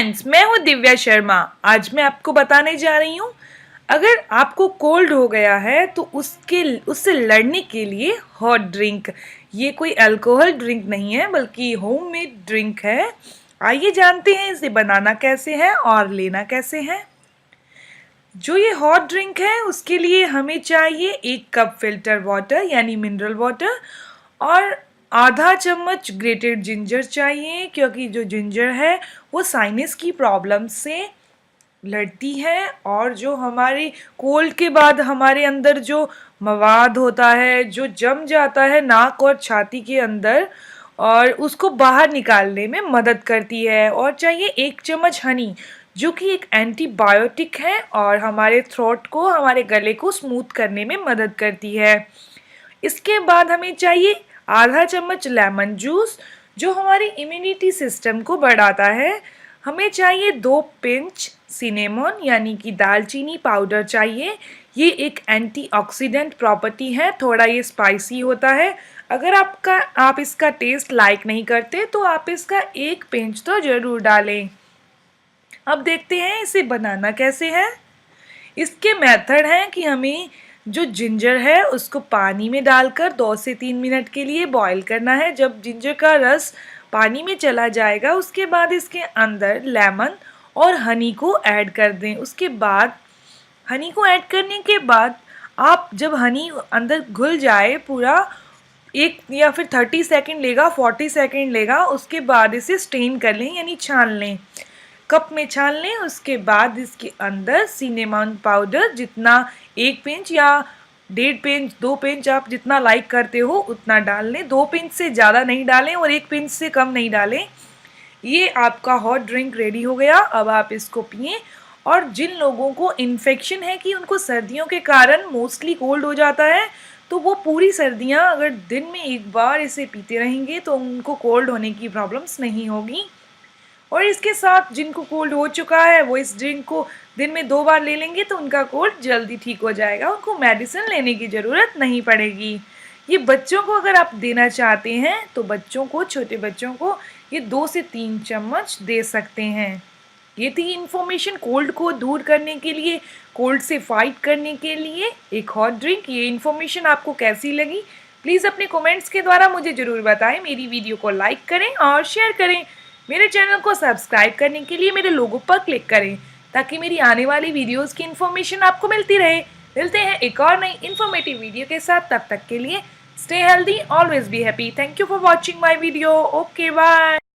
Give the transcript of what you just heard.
Friends, मैं हूँ दिव्या शर्मा। आज मैं आपको बताने जा रही हूँ, अगर आपको कोल्ड हो गया है तो उससे लड़ने के लिए हॉट ड्रिंक। ये कोई अल्कोहल ड्रिंक नहीं है बल्कि होममेड ड्रिंक है। आइए जानते हैं इसे बनाना कैसे है और लेना कैसे है। जो ये हॉट ड्रिंक है उसके लिए हमें चाहिए 1 कप फिल्टर वाटर यानी मिनरल वाटर और आधा चम्मच ग्रेटेड जिंजर चाहिए, क्योंकि जो जिंजर है वो साइनस की प्रॉब्लम से लड़ती है और जो हमारी कोल्ड के बाद हमारे अंदर जो मवाद होता है जो जम जाता है नाक और छाती के अंदर और उसको बाहर निकालने में मदद करती है। और चाहिए 1 चम्मच हनी, जो कि एक एंटीबायोटिक है और हमारे थ्रोट को, हमारे गले को स्मूथ करने में मदद करती है। इसके बाद हमें चाहिए आधा चम्मच लेमन जूस, जो हमारी इम्यूनिटी सिस्टम को बढ़ाता है। हमें चाहिए 2 पिंच सिनेमन यानी कि दालचीनी पाउडर चाहिए। ये एक एंटीऑक्सीडेंट प्रॉपर्टी है, थोड़ा ये स्पाइसी होता है। अगर आप इसका टेस्ट लाइक नहीं करते तो आप इसका 1 पिंच तो ज़रूर डालें। अब देखते हैं इसे बनाना कैसे है। इसके मेथड हैं कि हमें जो जिंजर है उसको पानी में डालकर 2 से 3 मिनट के लिए बॉईल करना है। जब जिंजर का रस पानी में चला जाएगा उसके बाद इसके अंदर लेमन और हनी को ऐड कर दें। उसके बाद हनी को ऐड करने के बाद आप जब हनी अंदर घुल जाए पूरा, 1 या फिर 30 सेकेंड लेगा, 40 सेकेंड लेगा, उसके बाद इसे स्ट्रेन कर लें यानी छान लें, कप में छान लें। उसके बाद इसके अंदर सिनेमन पाउडर जितना 1 पिंच या 1.5 पिंच 2 पिंच आप जितना लाइक करते हो उतना डाल लें। 2 पिंच से ज़्यादा नहीं डालें और 1 पिंच से कम नहीं डालें। ये आपका हॉट ड्रिंक रेडी हो गया। अब आप इसको पिएं। और जिन लोगों को इन्फेक्शन है कि उनको सर्दियों के कारण मोस्टली कोल्ड हो जाता है, तो वो पूरी सर्दियाँ अगर दिन में 1 बार इसे पीते रहेंगे तो उनको कोल्ड होने की प्रॉब्लम्स नहीं होगी। और इसके साथ जिनको कोल्ड हो चुका है वो इस ड्रिंक को दिन में 2 बार ले लेंगे तो उनका कोल्ड जल्दी ठीक हो जाएगा, उनको मेडिसिन लेने की ज़रूरत नहीं पड़ेगी। ये बच्चों को अगर आप देना चाहते हैं तो बच्चों को, छोटे बच्चों को ये 2 से 3 चम्मच दे सकते हैं। ये थी इन्फॉर्मेशन कोल्ड को दूर करने के लिए, कोल्ड से फाइट करने के लिए एक हॉट ड्रिंक। ये इन्फॉर्मेशन आपको कैसी लगी प्लीज़ अपने कमेंट्स के द्वारा मुझे ज़रूर बताएं। मेरी वीडियो को लाइक करें और शेयर करें। मेरे चैनल को सब्सक्राइब करने के लिए मेरे लोगो पर क्लिक करें ताकि मेरी आने वाली वीडियोस की इन्फॉर्मेशन आपको मिलती रहे। मिलते हैं एक और नई इन्फॉर्मेटिव वीडियो के साथ, तब तक के लिए stay healthy, always be happy. Thank you for watching my video. Okay, bye.